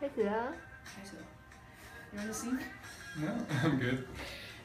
开始了。You want to sing? No, I'm good.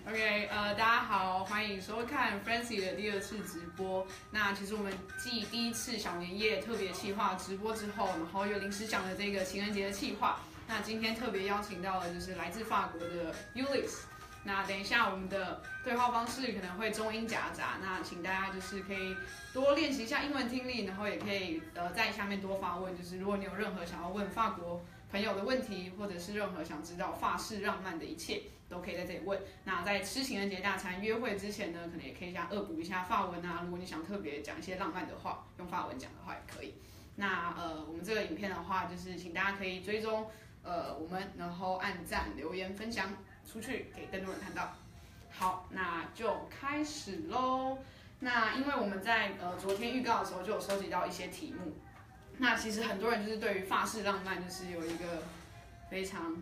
OK， 大家好，欢迎收看 frnci 的第2次直播。那其实我们继第1次小年夜特别企划直播之后，然后又临时讲了这个情人节的企划。那今天特别邀请到的就是来自法国的 Ulysse。那等一下我们的对话方式可能会中英夹杂，那请大家就是可以多练习一下英文听力，然后也可以在下面多发问，就是如果你有任何想要问法国朋友的问题，或者是任何想知道法式浪漫的一切，都可以在这里问。那在吃情人节大餐约会之前呢，可能也可以想恶补一下法文啊。如果你想特别讲一些浪漫的话，用法文讲的话也可以。那我们这个影片的话，就是请大家可以追踪我们，然后按赞、留言、分享出去，给更多人看到。好，那就开始喽。那因为我们在昨天预告的时候就有收集到一些题目。那其实很多人就是对于法式浪漫就是有一个非常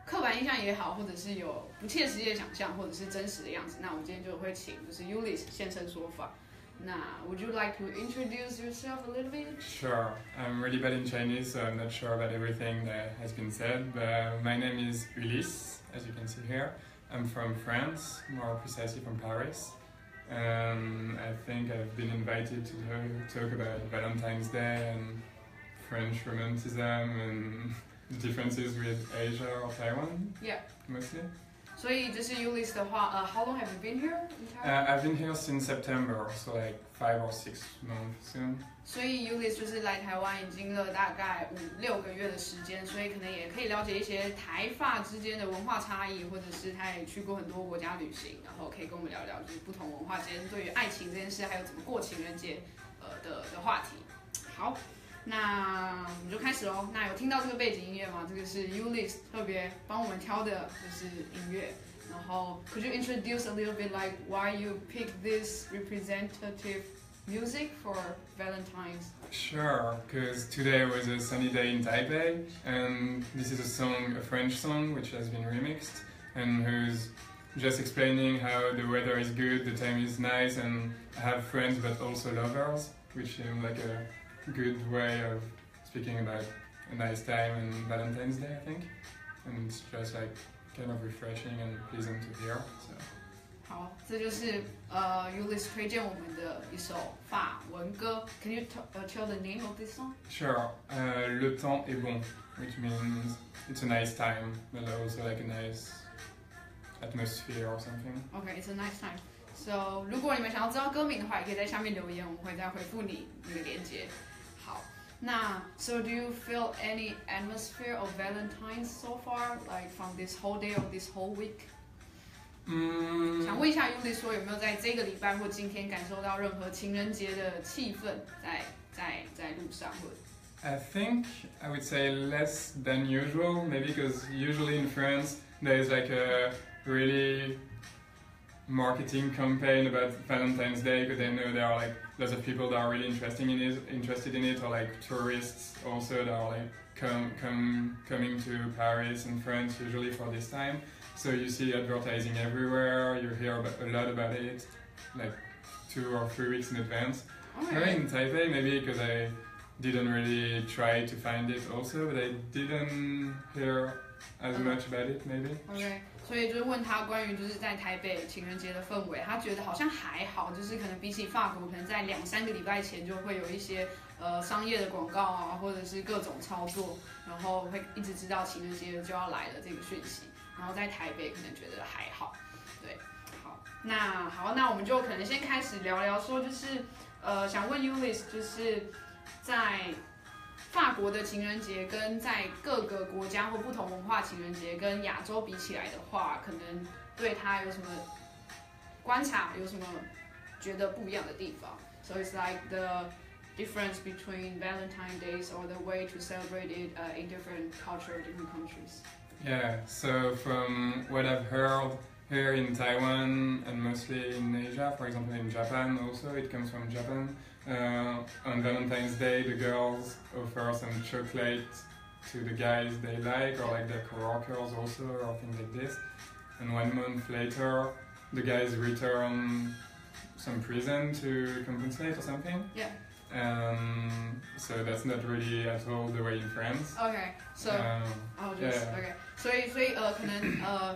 刻板印象也好，或者是有不切实际的想象，或者是真实的样子。那我们今天就会请就是 Ulysse 现身说法。那 Would you like to introduce yourself a little bit? Sure. I'm really bad in Chinese, so I'm not sure about everything that has been said. But my name is Ulysse, as you can see here. I'm from France, more precisely from Paris. I think I've been invited to talk about Valentine's Day and French romanticism and differences with Asia or Taiwan. Yeah. Mostly. 所以这是 Ulysse 的话，How long have you been here in I've been here since September, so like 5 or 6 months soon. 所以 Ulysse 就是来台湾已经了大概5-6个月的时间，所以可能也可以了解一些台法之间的文化差异，或者是他也去过很多国家旅行，然后可以跟我们聊聊就是不同文化之间对于爱情这件事，还有怎么过情人节的话题。好，那我们就开始喽。那有听到这个背景音乐吗？这个是 Ulysse 特别帮我们挑的，就是音乐。然后 Could you introduce a little bit like why you picked this representative music for Valentine's? Sure, because today was a sunny day in Taipei, and this is a French song, which has been remixed, and who's just explaining how the weather is good, the time is nice, and I have friends but also lovers, which is like a good way of speaking about a nice time and Valentine's Day, I think. And it's just like kind of refreshing and pleasant to hear. So. 好，这就是Ulysse 推荐我们的一首法文歌。Can you tell the name of this song? Sure. Le temps est bon, which means it's a nice time, but also like a nice atmosphere or something. Okay, it's a nice time. So 如果你们想要知道歌名的话，也可以在下面留言，我们会再回复你那个连结。好，那 So do you feel any atmosphere of Valentine's so far, like from this whole day or this whole week? 想问一下 Ulysse 说有没有在这个礼拜或今天感受到任何情人节的气氛在路上或者 I think I would say less than usual, maybe because usually in France there is like a really marketing campaign about Valentine's Day because they know there are like lots of people that are really interested in it, or like tourists also that are like coming to Paris and France usually for this time. So you see advertising everywhere, you hear a lot about it, like 2 or 3 weeks in advance. Okay. In Taipei, maybe because I didn't really try to find it also, but I didn't hear as much about it, maybe. Okay. 所以就是问他关于就是在台北情人节的氛围，他觉得好像还好，就是可能比起法国，可能在2-3个礼拜前就会有一些商业的广告啊，或者是各种操作，然后会一直知道情人节就要来了这个讯息。然后在台北可能觉得还好，对，好，那我们就可能先开始聊聊说，就是想问 Ulysse， 就是在法国的情人节跟在各个国家或不同文化情人节跟亚洲比起来的话，可能对他有什么观察，有什么觉得不一样的地方 ？So it's like the difference between Valentine's Days or the way to celebrate it in different culture, different countries. Yeah, so from what I've heard here in Taiwan and mostly in Asia, for example in Japan also, it comes from Japan. On Valentine's Day, the girls offer some chocolate to the guys they like, or like their coworkers also, or things like this. And 1 month later, the guys return some present to compensate or something. Yeah. So that's not really at all the way in France. Okay, so OK， 所以可能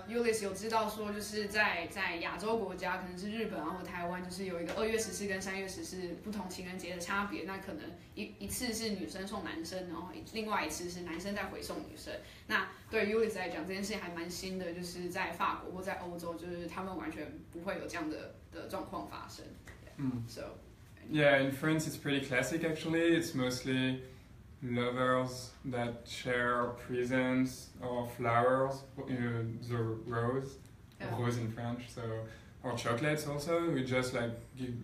Ulysse 有知道说，就是在亚洲国家，可能是日本啊或台湾，就是有一个2月14跟3月14不同情人节的差别。那可能一次是女生送男生，然后另外一次是男生再回送女生。那对 Ulysse 来讲，这件事情还蛮新的，就是在法国或在欧洲，就是他们完全不会有这样的状况发生。So. Yeah, in France it's pretty classic actually. It's mostly lovers that share presents or flowers, the rose in French, so or chocolates also. We just like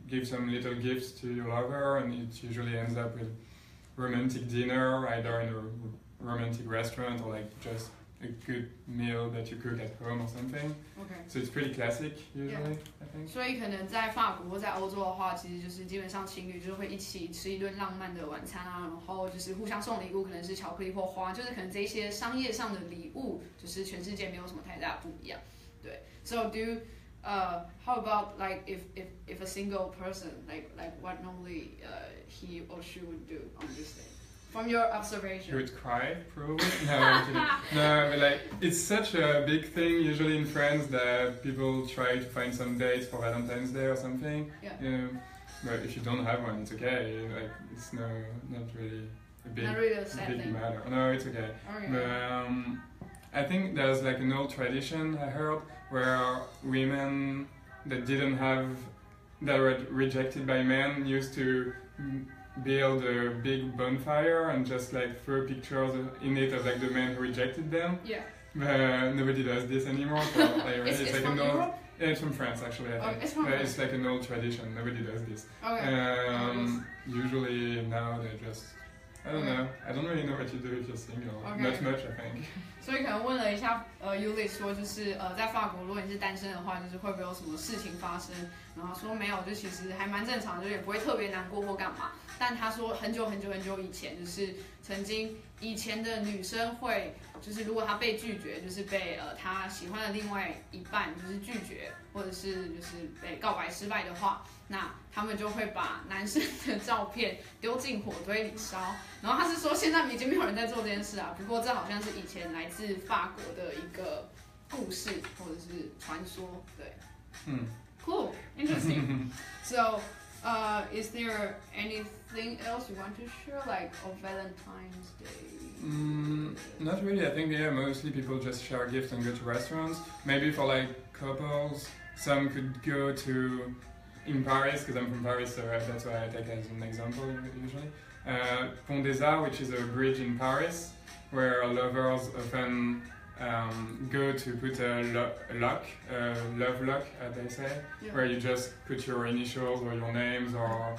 give some little gifts to your lover, and it usually ends up with romantic dinner, either in a romantic restaurant or like just a good meal that you cook at home or something. Okay. So it's pretty classic usually, I think. 所以可能在法国或在欧洲的话，其实就是基本上情侣就是会一起吃一顿浪漫的晚餐啊，然后就是互相送礼物，可能是巧克力或花，就是可能这些商业上的礼物，就是全世界没有什么太大的不一样。对 ，So do you, how about like if a single person like what normally he or she would do on this day? From your observation. You would cry, probably? No, but like, it's such a big thing usually in France that people try to find some dates for Valentine's Day or something. Yeah. But if you don't have one, it's okay. Like, it's not really a big, not really a sad big thing. matter. No, it's okay. Okay. But I think there's like an old tradition I heard where women that were rejected by men used to build a big bonfire and just like throw pictures in it of like the men who rejected them. Yeah. But nobody does this anymore. So, like, it's like from Europe? Yeah, it's from France actually. I think. It's from France. It's like an old tradition. Nobody does this. Okay. Usually now they just. I don't know. I don't really know what you do if you're single. Not much, I think. 所以可能问了一下Ulysse 说，就是在法国，如果你是单身的话，就是会不会有什么事情发生？然后说没有，就其实还蛮正常，就也不会特别难过或干嘛。但他说很久以前，就是曾经以前的女生会，就是如果她被拒绝，就是被她喜欢的另外一半就是拒绝，或者是就是被告白失败的话，那他们就会把男生的照片丢进火堆里烧。然后他是说现在已经没有人在做这件事啊，不过这好像是以前来自法国的一个故事或者是传说，对。Cool, interesting. So, is there anything else you want to share, like on Valentine's Day? Not really. I think mostly people just share gifts and go to restaurants. Maybe for like couples, some could go to in Paris because I'm from Paris, so that's why I take it as an example usually. Pont des Arts, which is a bridge in Paris, where lovers often go to put a love lock, they say, where you just put your initials or your names or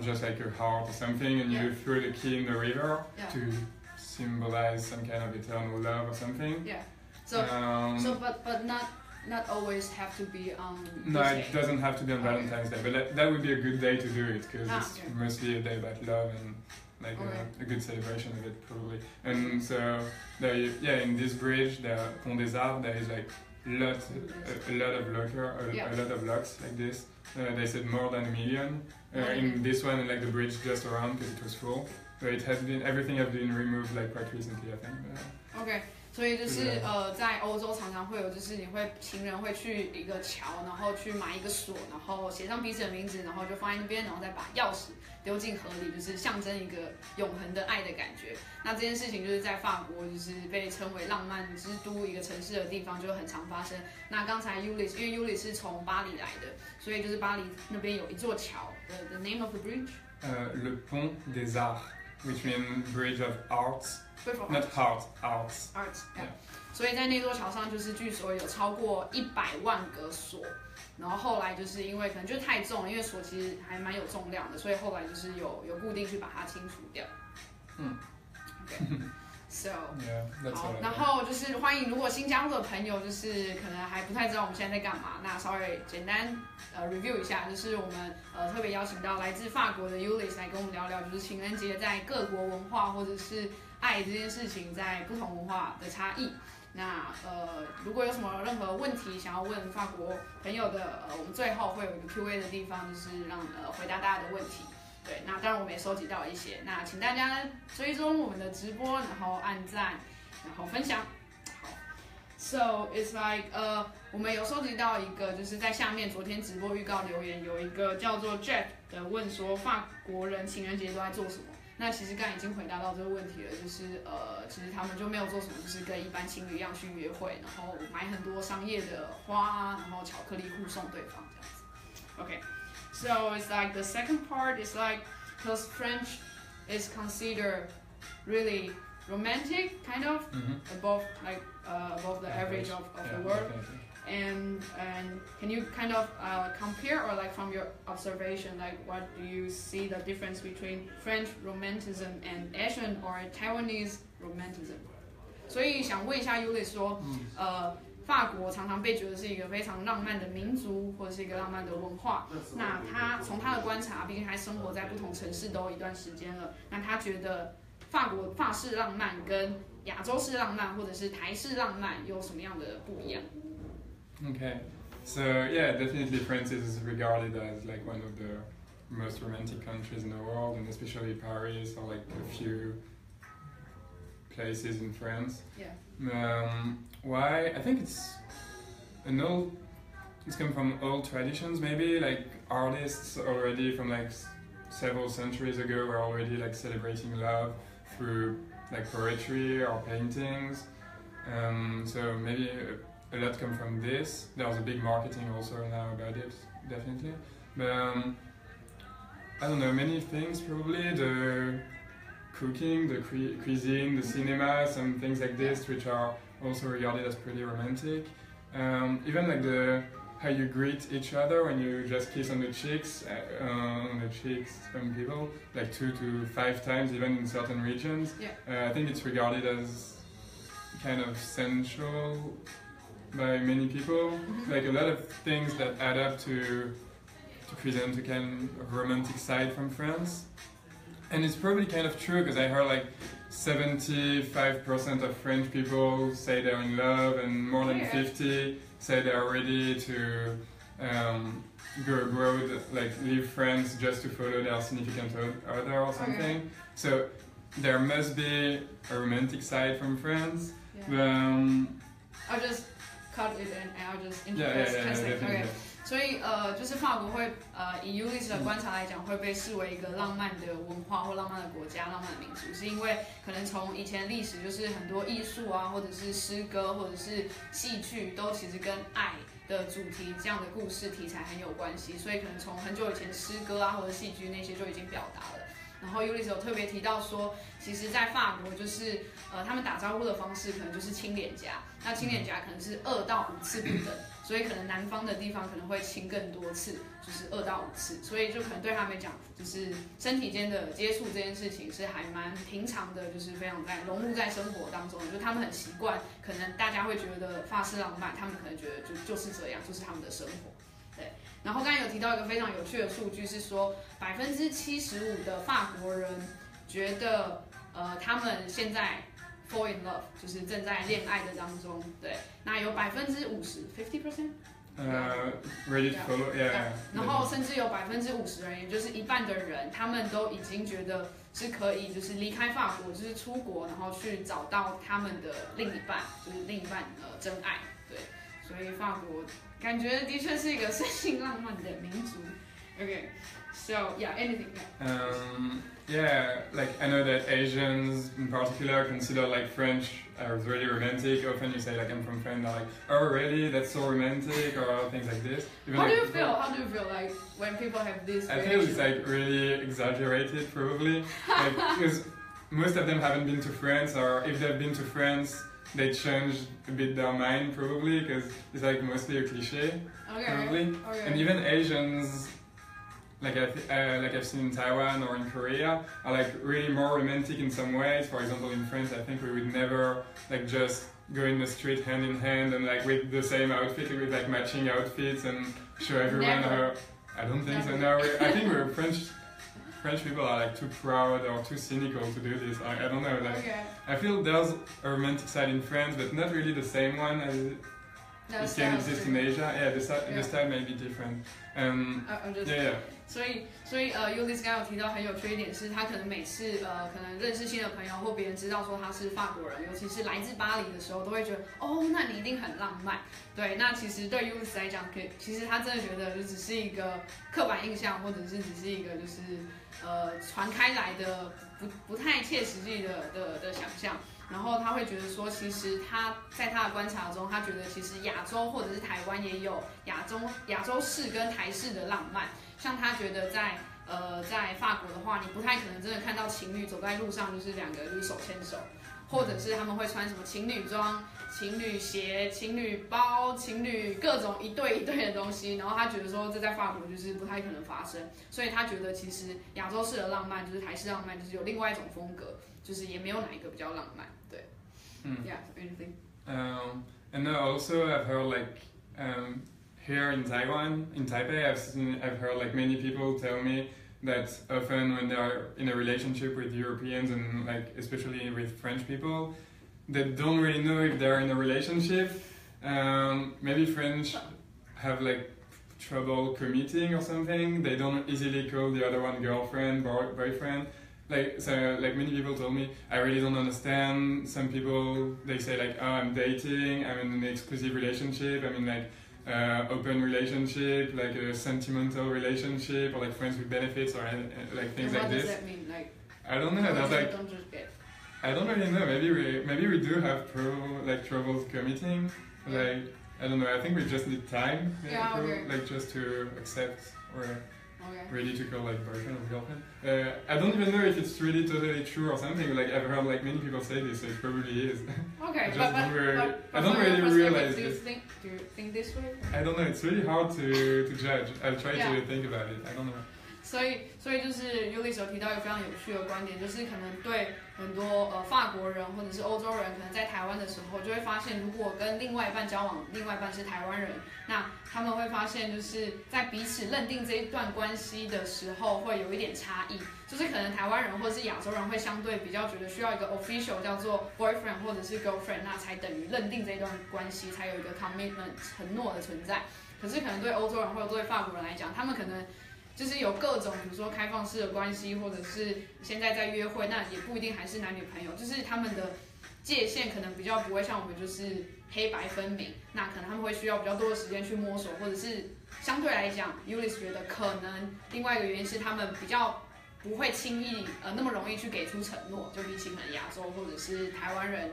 just like a heart or something, and you throw the key in the river to symbolize some kind of eternal love or something. Yeah. So, but not always have to be on. No, it doesn't have to be on Valentine's Day, but that would be a good day to do it because it's mostly a day about love and like a good celebration of it probably. And so in this bridge, the Pont des Arts, there is like a lot of locks like this. They said more than 1 million. In this one, like the bridge just around because it was full. So everything has been removed like quite recently, I think. Okay. 所以就是在欧洲常常会有，就是情人会去一个桥，然后去买一个锁，然后写上彼此的名字，然后就放在那边，然后再把钥匙丢进河里，就是象征一个永恒的爱的感觉。那这件事情就是在法国，就是被称为浪漫之都一个城市的地方，就很常发生。那刚才 Ulysse， 因为 Ulysse 是从巴黎来的，所以就是巴黎那边有一座桥。The name of the bridge? Le Pont des Arts, which means Bridge of Arts. Not heart, arts. Arts, yeah. 所以在那座桥上，就是据说有超过100万个锁，然后后来就是因为可能就是太重了，因为锁其实还蛮有重量的，所以后来就是有固定去把它清除掉。Okay. So, 好，然后就是欢迎，如果新加入的朋友就是可能还不太知道我们现在在干嘛，那稍微简单review 一下，就是我们特别邀请到来自法国的 Ulysse 来跟我们聊聊，就是情人节在各国文化或者是爱这件事情在不同文化的差异。那如果有什么任何问题想要问法国朋友的，我们最后会有一个 Q&A 的地方，就是让回答大家的问题。对，那当然我们也收集到一些，那请大家追踪我们的直播，然后按赞，然后分享。好 ，So it's like 我们有收集到一个，就是在下面昨天直播预告留言有一个叫做 Jack 的问说，法国人情人节都在做什么？那其实刚才已经回答到这个问题了，就是其实他们就没有做什么，就是跟一般情侣一样去约会，然后买很多商业的花啊，然后巧克力互送对方这样子。Okay, so it's like the second part is like because French is considered really romantic, kind of above above the average of the world. And can you kind of compare or like from your observation, like what do you see the difference between French romanticism and Asian or Taiwanese romanticism? 所以想问一下 Ulysse 说，法国常常被觉得是一个非常浪漫的民族，或者是一个浪漫的文化。那他从他的观察，毕竟他生活在不同城市都有一段时间了，那他觉得法式浪漫跟亚洲式浪漫或者是台式浪漫有什么样的不一样？ Okay, so yeah, definitely France is regarded as like one of the most romantic countries in the world, and especially Paris or like a few places in France. Yeah. Why? I think it's come from old traditions maybe, like artists already from like several centuries ago were already like celebrating love through like poetry or paintings. So maybe a lot come from this. There's a big marketing also now about it, definitely. But I don't know, many things probably. The cooking, the cuisine, the cinema, some things like this which are also regarded as pretty romantic. Even like how you greet each other when you just kiss on the cheeks from people, like 2 to 5 times even in certain regions. I think it's regarded as kind of sensual by many people, like a lot of things that add up to present a kind of romantic side from France. And it's probably kind of true because I heard like 75% of French people say they're in love, and more than 50 say they're ready to go abroad, like leave France just to follow their significant other or something. Okay. So there must be a romantic side from France. I'll just cut it and I'll just translate. Okay. 所以就是法国会以 Ulysse 的观察来讲，会被视为一个浪漫的文化或浪漫的国家、浪漫的民族，是因为可能从以前历史就是很多艺术啊，或者是诗歌，或者是戏剧，都其实跟爱的主题这样的故事题材很有关系，所以可能从很久以前诗歌啊或者戏剧那些就已经表达了。然后 Ulysse 有特别提到说，其实，在法国就是他们打招呼的方式可能就是亲脸颊，那亲脸颊可能是2到5次不等，所以可能南方的地方可能会亲更多次，就是2到5次，所以就可能对他们讲，就是身体间的接触这件事情是还蛮平常的，就是非常融入在生活当中的，就他们很习惯，可能大家会觉得法式浪漫，他们可能觉得就是这样，就是他们的生活。对，然后刚才有提到一个非常有趣的数据，是说75%的法国人觉得，他们现在 fall in love， 就是正在恋爱的当中。对，那有50%，50%。Ready to follow, yeah. 然后甚至有50%人，也就是一半的人，他们都已经觉得是可以，就是离开法国，就是出国，然后去找到他们的另一半，就是另一半真爱。对，所以法国感觉的确是一个深情浪漫的民族。Okay, so yeah, anything. Yeah, like I know that Asians in particular consider like French as really romantic. Often you say like I'm from France, they're like, oh really, that's so romantic, or things like this. Even How do you feel? How do you feel like when people have this? I feel it's like really exaggerated, probably, like, because most of them haven't been to France, or if they've been to France, they changed a bit their mind probably, because it's like mostly a cliche, probably. Okay. And even Asians, like I've seen in Taiwan or in Korea, are like really more romantic in some ways. For example, in France, I think we would never like just go in the street hand in hand and like with the same outfit, with like matching outfits and show everyone how. I don't think so. No, I think we're French people are like too proud or too cynical to do this. I don't know. Like, I feel there's a romantic side in France, but not really the same one it can exist in Asia. Yeah, the style may be different. Yeah. 所以Ulysse 刚刚有提到很有趣一点是，他可能每次可能认识新的朋友或别人知道说他是法国人，尤其是来自巴黎的时候，都会觉得哦，那你一定很浪漫。对，那其实对 Ulysse 来讲，其实他真的觉得就只是一个刻板印象，或者是只是一个就是传开来的不太切实际的想象。然后他会觉得说，其实他在他的观察中，他觉得其实亚洲或者是台湾也有亚洲式跟台式的浪漫。像他觉得在法国的话，你不太可能真的看到情侣走在路上就是两个就是手牵手，或者是他们会穿什么情侣装、情侣鞋、情侣包、情侣各种一对一对的东西。然后他觉得说这在法国就是不太可能发生，所以他觉得其实亚洲式的浪漫就是台式浪漫，就是有另外一种风格，就是也没有哪一个比较浪漫。对，Yeah, anything. And then also I've heard like here in Taiwan, in Taipei, I've heard like many people tell me that often when they are in a relationship with Europeans and like especially with French people, they don't really know if they're in a relationship. Maybe French have like trouble committing or something. They don't easily call the other one girlfriend, boyfriend. Like many people told me, I really don't understand. Some people they say like, oh, I'm dating, I'm in an exclusive relationship, I'm in like open relationship, like a sentimental relationship, or like friends with benefits, or like things like this. What does that mean? Like, I don't know. That's like, don't just get. I don't really know. Maybe we do have troubles committing. Like I don't know. I think we just need time. Like just to accept or. Ready to call like boyfriend or girlfriend. I don't even know if it's really totally true or something. Like I've heard like many people say this, so it probably is. Okay, I don't really realize do you think this way? I don't know. It's really hard to judge. I'll try to think about it. I don't know. 所以就是 Ulysse 有提到一个非常有趣的观点，就是可能对很多法国人或者是欧洲人，可能在台湾的时候就会发现，如果跟另外一半交往，另外一半是台湾人，那他们会发现就是在彼此认定这一段关系的时候会有一点差异，就是可能台湾人或者是亚洲人会相对比较觉得需要一个 official 叫做 boyfriend 或者是 girlfriend， 那才等于认定这一段关系，才有一个 commitment 承诺的存在。可是可能对欧洲人或者对法国人来讲，他们可能就是有各种，比如说开放式的关系，或者是现在在约会，那也不一定还是男女朋友，就是他们的界限可能比较不会像我们就是黑白分明，那可能他们会需要比较多的时间去摸索，或者是相对来讲 ，Ulysse 觉得可能另外一个原因是他们比较不会轻易那么容易去给出承诺，就比起可能亚洲或者是台湾人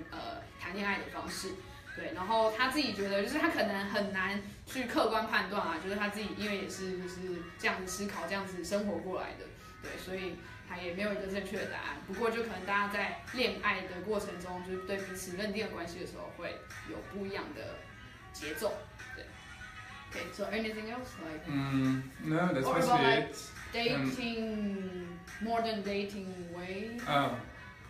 谈恋爱的方式。对，然后他自己觉得，就是他可能很难去客观判断啊，就是他自己因为也是就是这样子思考、这样子生活过来的，对，所以他也没有一个正确的答案。不过就可能大家在恋爱的过程中，就是对彼此认定的关系的时候，会有不一样的节奏。对。Okay, so anything else like? No, that's or mostly about like it. Dating, modern dating way.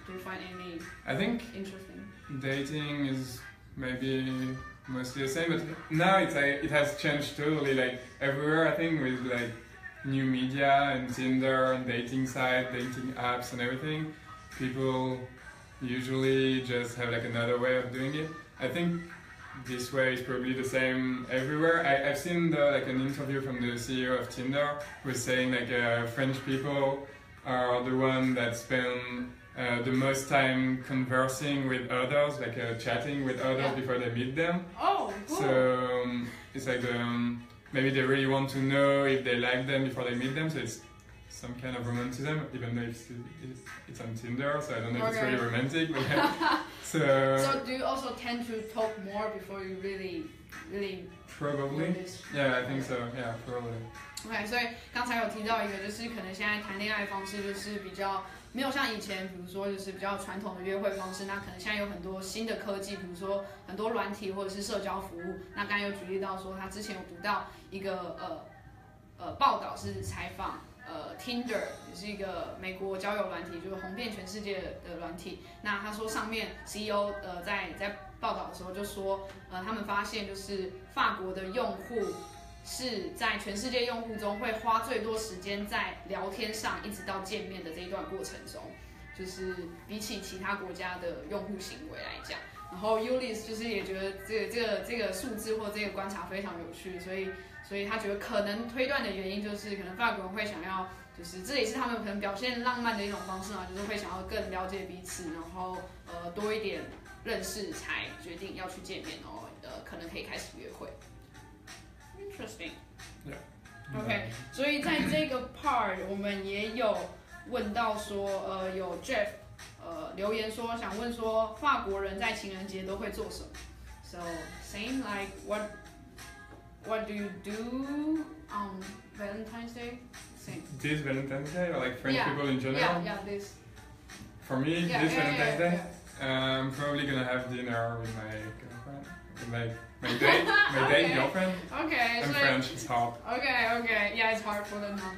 Do you find any? I think interesting. Dating is maybe mostly the same, but now it has changed totally. Like everywhere, I think with like new media and Tinder and dating sites, dating apps and everything, people usually just have like another way of doing it. I think this way is probably the same everywhere. I've seen like an interview from the CEO of Tinder who was saying like French people are the one that spend the most time conversing with others, like chatting with others before they meet them. Oh, cool. So it's like maybe they really want to know if they like them before they meet them. So it's some kind of romanticism, even though it's on Tinder. So I don't know if it's really romantic. But so do you also tend to talk more before you really probably? Yeah, I think so. Yeah, probably. OK， 所以刚才有提到一个，就是可能现在谈恋爱方式就是比较没有像以前，比如说就是比较传统的约会方式，那可能现在有很多新的科技，比如说很多软体或者是社交服务。那刚才有举例到说，他之前有读到一个报道是采访Tinder， 也是一个美国交友软体，就是红遍全世界的软体。那他说上面 CEO 在报道的时候就说，他们发现就是法国的用户是在全世界用户中会花最多时间在聊天上，一直到见面的这一段过程中，就是比起其他国家的用户行为来讲。然后 Ulysse 就是也觉得这个数字或这个观察非常有趣，所以他觉得可能推断的原因就是可能法国人会想要，就是这也是他们可能表现浪漫的一种方式嘛，就是会想要更了解彼此，然后多一点认识才决定要去见面，然后可能可以开始约会。Interesting. OK， 所以在这个 part 我们也有问到说，有 Jeff 留言说想问说法国人在情人节都会做什么 ？So same like what do you do on Valentine's Day? Same. This Valentine's Day or like French people in general? Yeah, this. For me, this Valentine's Day, I'm probably gonna have dinner with my girlfriend, with my date girlfriend. Okay. I'm French, it's hard. Okay. Yeah, it's hard for them now.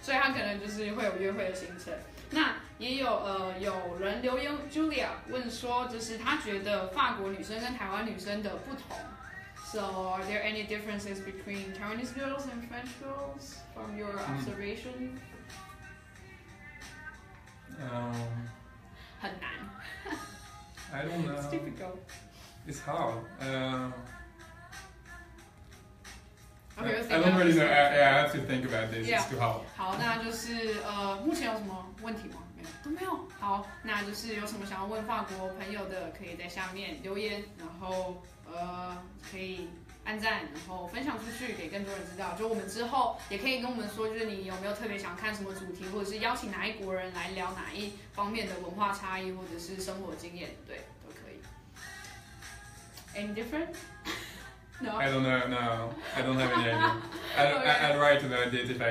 所以他可能就是会有约会的行程。那也有人留言 Julia 问说，就是他觉得法国女生跟台湾女生的不同。So are there any differences between Taiwanese girls and French girls from your observation? 很难。I don't know. It's difficult. It's hard. Okay, I don't really know. I have to think about this. It's too hard. 好，那就是目前有什么问题吗？没有，都没有。好，那就是有什么想要问法国朋友的，可以在下面留言，然后可以按赞，然后分享出去给更多人知道。就我们之后也可以跟我们说，就是你有没有特别想看什么主题，或者是邀请哪一国人来聊哪一方面的文化差异，或者是生活经验，对，都可以。Any different? No. I don't know. No, I don't have any idea. I'd write about it if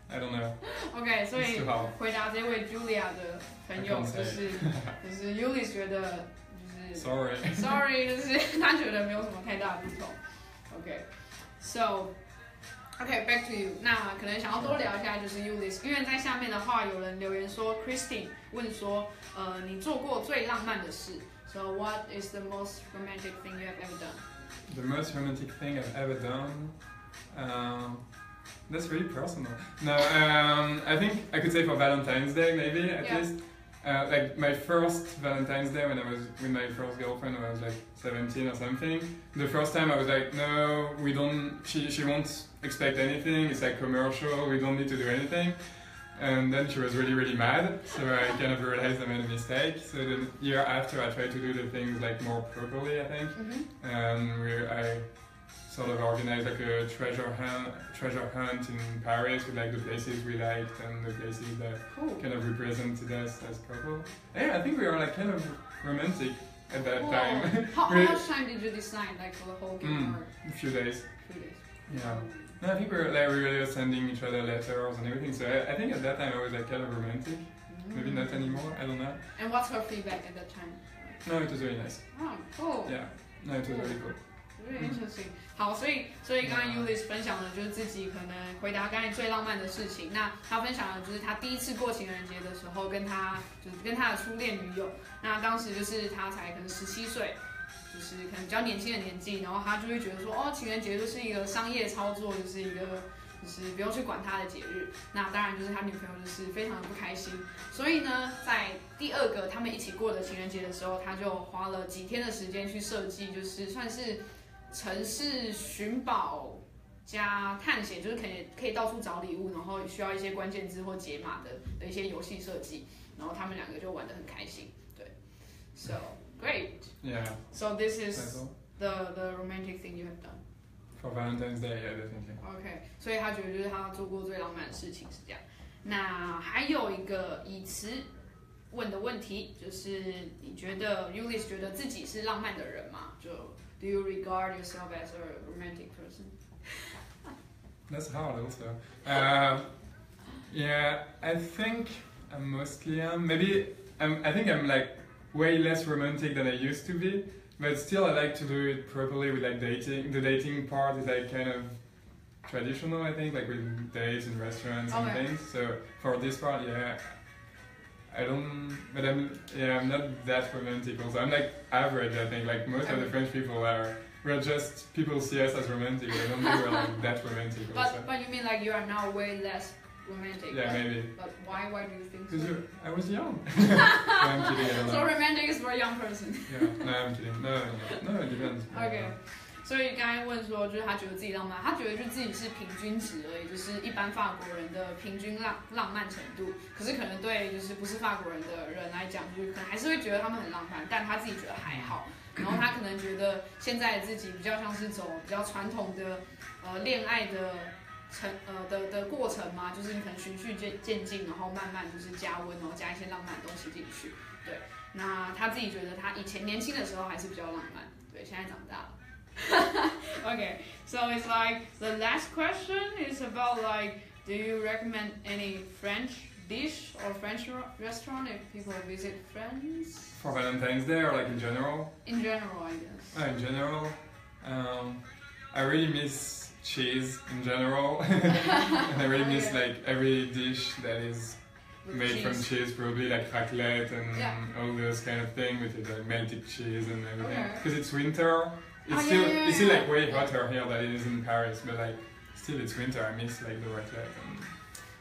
I don't know. OK， 所以回答这位 Julia 的朋友就是 Ulysse 觉得就是 Sorry， 就是他觉得没有什么太大的不同。OK， back to you。那可能想要多聊一下就是 Ulysse， 因为在下面的话有人留言说 Christine 问说你做过最浪漫的事 ？So what is the most romantic thing you have ever done? The most romantic thing I've ever done. That's really personal. No, I think I could say for Valentine's Day, maybe at least. Like my first Valentine's Day when I was with my first girlfriend, when I was like 17 or something. The first time I was like, no, we don't. She won't expect anything. It's like commercial. We don't need to do anything. And then she was really mad. So I kind of realized I made a mistake. So the year after, I tried to do the things like more properly, I think. And I sort of organized like a treasure hunt in Paris with like the places we liked and the places that kind of represented us as a couple. Yeah, I think we were like kind of romantic at that time. How much time did you decide, like for the whole game? A few days. Yeah. No, I think we were really sending each other letters and everything. So I think at that time I was like kind of romantic. Maybe not anymore. I don't know. And what's her feedback at that time? No, it was really nice. Oh, cool. Yeah. No, it was really cool. Really interesting. 好，所以刚刚 Ulysse 分享的就是自己可能回答刚才最浪漫的事情。那他分享的就是他第一次过情人节的时候，跟他的初恋女友。那当时就是他才可能17岁。就是可能比较年轻的年纪，然后他就会觉得说，哦，情人节就是一个商业操作，就是一个就是不用去管他的节日。那当然就是他女朋友就是非常的不开心，所以呢，在第二个他们一起过的情人节的时候，他就花了几天的时间去设计，就是算是城市寻宝加探险，就是可以到处找礼物，然后需要一些关键字或解码的一些游戏设计，然后他们两个就玩得很开心，对 ，So great. Yeah. So this is the romantic thing you have done. For Valentine's Day, yeah, definitely. OK， 所以他觉得就是他做过最浪漫的事情是这样。那还有一个以词问的问题，就是你觉得 Ulysse 觉得自己是浪漫的人吗？就 Do you regard yourself as a romantic person? That's hard also. Yeah, I think I mostly am. Maybe I think I'm like way less romantic than I used to be, but still I like to do it properly with like dating. The dating part is like kind of traditional, I think, like with dates and restaurants and things. So for this part, yeah, I don't, but I'm not that romantic also. I'm like average, I think, like most of the French people are. We're just, people see us as romantic, I don't think we're like that romantic also. But you mean like you are now way less romantic. Yeah, maybe. But why do you think so? Because I was young. No, I'm kidding. I don't So know. romantic is for a young person. Yeah, no, I'm kidding. No, it depends. Okay. 所以刚才问说，就是他觉得自己浪漫，他觉得就自己是平均值而已，就是一般法国人的平均浪漫程度。可是可能对就是不是法国人的人来讲，就是可能还是会觉得他们很浪漫，但他自己觉得还好。然后他可能觉得现在的自己比较像是走比较传统的恋爱的过程嘛，就是你可能循序渐进，然后慢慢就是加温，然后加一些浪漫的东西进去。对，那他自己觉得他以前年轻的时候还是比较浪漫，对，现在长大了。Okay, so it's like the last question is about like, do you recommend any French dish or French restaurant if people visit France? For Valentine's Day or like in general? In general, I guess. In general, I really miss cheese in general, and I really miss like every dish that is made from cheese, probably like raclette and all those kind of things with like melted cheese and everything. Because it's winter. It's still like way hotter here than it is in Paris, but like still it's winter. I miss like the raclette and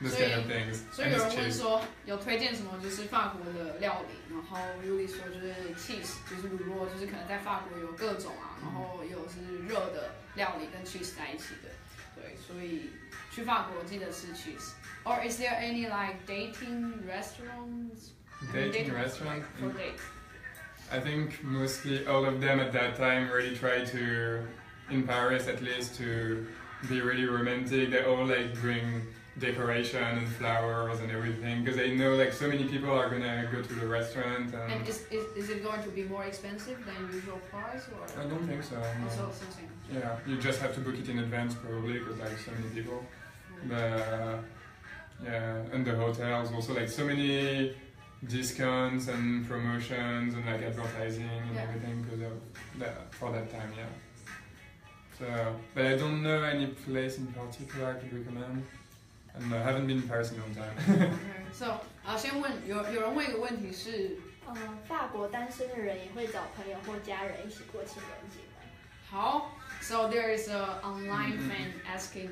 those kind of things. 所以有人问说有推荐什么就是法国的料理，然后 Ulysse 说就是 cheese， 就是乳酪，就是可能在法国有各种啊，然后有是热的料理跟 cheese 在一起的，对，所以去法国记得吃 cheese. Or is there any like dating restaurants? Dating restaurant for dates? I think mostly all of them at that time really try to, in Paris at least, to be really romantic. They all like bring decoration and flowers and everything because they know like so many people are gonna go to the restaurant. And is it going to be more expensive than usual price or? I don't think so. No. Also something. Yeah, you just have to book it in advance probably because like so many people. But yeah, and the hotels also like so many discounts and promotions and like advertising and everything because of that for that time, yeah. So, but I don't know any place in particular I could recommend, and I haven't been in Paris in a long time. Okay, so 先问有人问一个问题是，法国单身的人也会找朋友或家人一起过情人节吗？好 ，so there is a online fan asking,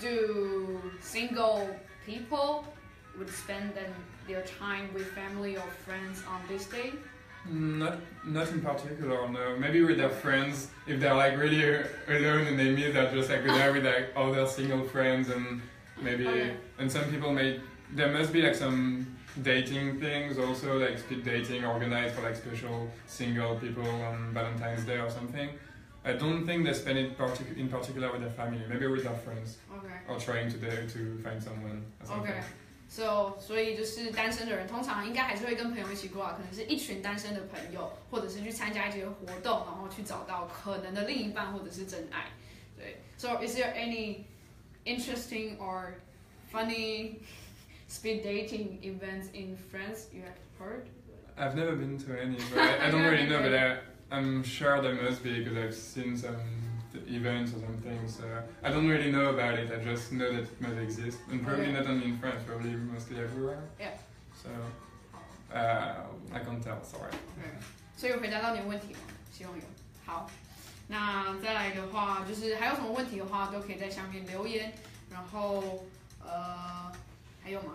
do single people would spend their time with family or friends on this day? Not in particular, no. Maybe with their friends, if they're like really alone and they meet, they're just like there with like all their single friends and maybe, and some people there must be like some dating things also, like speed dating organized for like special single people on Valentine's Day or something. I don't think they spend it in particular with their family, maybe with their friends. Okay. Or trying to find someone or something. Okay. So, 所以就是单身的人通常应该还是会跟朋友一起过啊，可能是一群单身的朋友，或者是去参加一些活动，然后去找到可能的另一半或者是真爱。对。So, is there any interesting or funny speed dating events in France you have heard? I've never been to any, but I don't really know, but I'm sure there must be because I've seen some events or something, so I don't really know about it, I just know that it must exist, and probably not only in France, probably mostly everywhere. Yeah. So, I can't tell, sorry. Okay. 所以有回答到你的问题吗？希望有。好，那再来的话，就是还有什么问题的话，都可以在下面留言。然后，还有吗？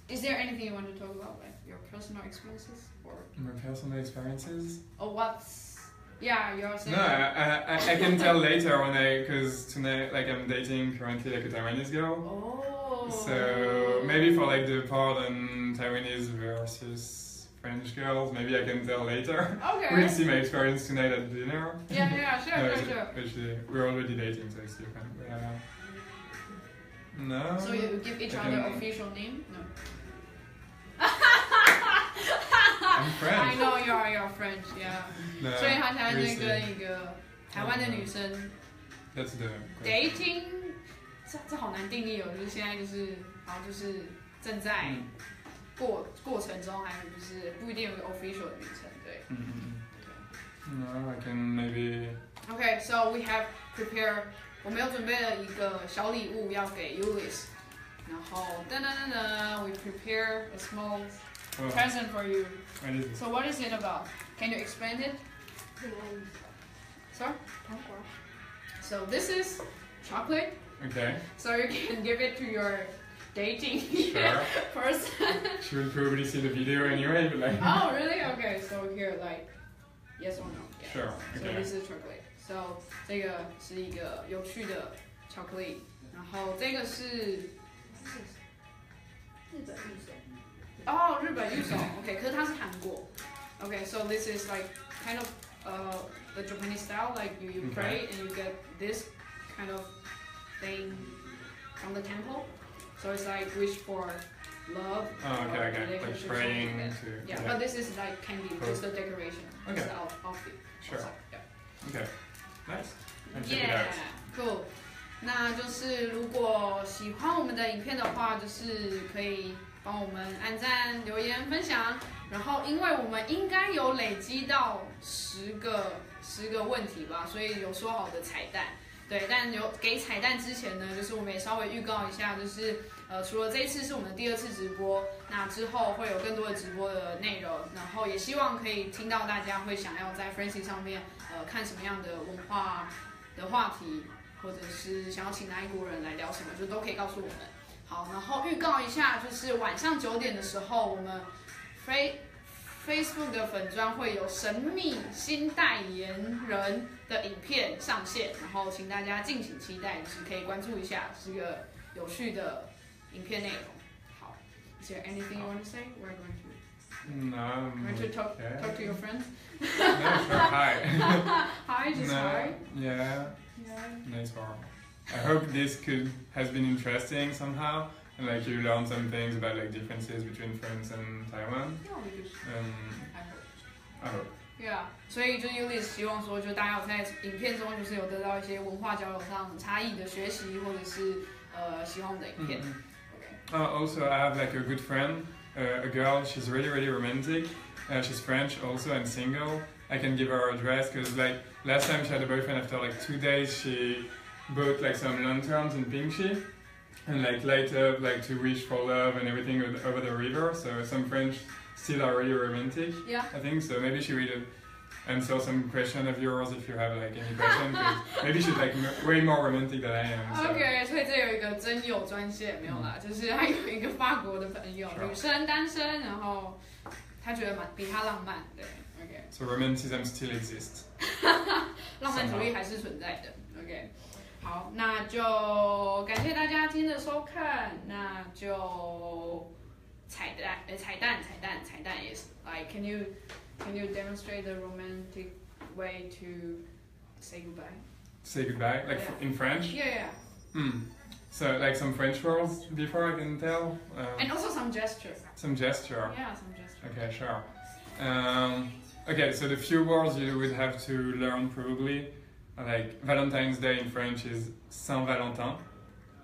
Is there anything you want to talk about, like your personal experiences or? My personal experiences? Or what's? Yeah, you're saying. No, I can tell later because tonight, like I'm dating currently like a Taiwanese girl. Oh. So maybe for like the part on Taiwanese versus French girls, maybe I can tell later. Okay. We'll see my experience tonight at dinner. Yeah, sure. Actually, we're already dating, so it's different. No. So you give each other official name? No. I'm French. I know you're French, yeah. No, 所以他现在在跟一个台湾的女生 That's the dating， 这好难定义哦，就是现在就是就是正在过程中，还有就是不一定有个 official 的名称，对。No, I can maybe. Okay, so we have prepared. 我们有准备了一个小礼物要给 Ulysse， 然后we prepare a small present for you. What is it? So what is it about? Can you explain it? Sorry? So this is chocolate. Okay. So you can give it to your dating Sure. person. She will probably see the video anyway, but like. Oh, really? Okay. So here, like, yes or no? Yeah. Sure. So Okay. this is chocolate. So 这个是一个有趣的巧克力，然后这个是日本御守。哦日本御守 ，OK， 可是它是韩国 ，OK， so this is like kind of the Japanese style, like you pray and you get this kind of thing from the temple, so it's like wish for love. Oh, okay, okay. Like relationship, praying something like that. to. Yeah, but this is like candy, just the decoration, Okay. just outfit. Sure. Yeah. Okay. Nice. And check it out. Cool. 那就是如果喜欢我们的影片的话，就是可以帮我们按赞、留言、分享。然后，因为我们应该有累积到10个问题吧，所以有说好的彩蛋。对，但有给彩蛋之前呢，就是我们也稍微预告一下，就是除了这一次是我们的第2次直播，那之后会有更多的直播的内容，然后也希望可以听到大家会想要在 frnci 上面看什么样的文化的话题，或者是想要请哪一国人来聊什么，就都可以告诉我们。好，然后预告一下，就是晚上9点的时候，我们 Facebook 的粉专会有神秘新代言人的影片上线，然后请大家敬请期待，就是可以关注一下，是个有趣的影片内容。好 ，Is there anything you want to say? We're going to. No. Want to talk to your friends? No, sure. Hi. Hi, just hi. Yeah. Yeah. Nice one. I hope this has been interesting somehow, and like you learned some things about like differences between France and Taiwan. Yeah, we just. I hope. Yeah， 所以就 Ulysse 希望说，就大家有在影片中就是有得到一些文化交流上差异的学习，或者是喜欢我们的影片。Also, I have like a good friend, a girl. She's really romantic. She's French also and single. I can give her her address because like last time she had a boyfriend. After like 2 days, she bought like some lanterns in Pingxi and like light up like to wish for love and everything over the river. So some French still are really romantic. Yeah. I think so. Maybe she will answer some question of yours if you have like any question. Maybe she's like way more romantic than I am. So. OK， 所以这有一个真友专线没有啦，就是他有一个法国的朋友，女生单身，然后他觉得比他浪漫，对 ，OK。So romanticism still exists. 浪漫主义还是存在的 ，OK。好，那就感谢大家今天的收看，那就彩蛋 is like can you demonstrate the romantic way to say goodbye? Say goodbye, like in French? Yeah. So like some French words before I can tell? And also some gesture. Some gesture? Yeah, some gesture. Okay, sure. Okay, so the few words you would have to learn probably, like Valentine's Day in French is Saint-Valentin,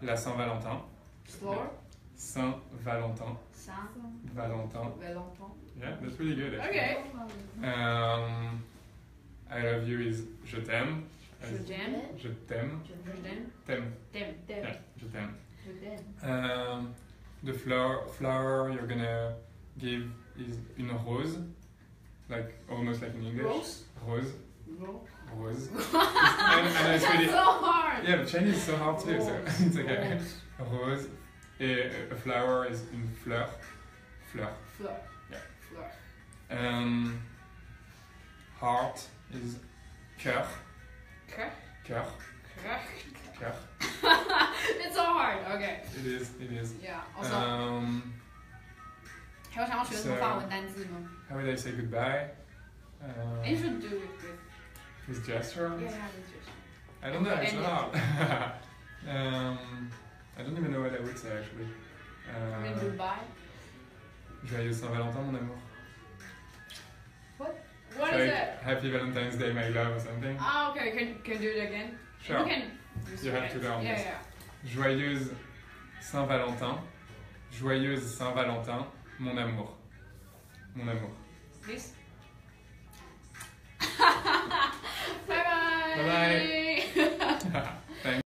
la Saint-Valentin. Slower? Saint-Valentin. Valentin. Yeah, that's really good. Actually. Okay. I love you is je t'aime. Je t'aime. Je t'aime. T'aime. Yeah, je t'aime. The flower you're gonna give is une rose, like almost like in English. Rose. Rose. and it's really so hard. Yeah, but Chinese is so hard too, so it's okay. Rose. Et a flower is une fleur. Fleur. Yeah. Fleur. Heart is cœur. Cœur. Cœur. It's so hard. Okay. It is. Yeah. Also. 还有想要学什么法文单字吗 How would I say goodbye? You should do it with gesture? Yeah, with gesture. I don't know, it's hard. I don't even know what I would say actually. I mean goodbye. Joyeux Saint-Valentin, mon amour. What like, is it? Happy Valentine's Day, my love, or something. Ah, okay. Can you do it again? Sure. You have to learn this. Yeah. Joyeuse Saint-Valentin. Joyeuse Saint-Valentin, mon amour. Mon amour. This?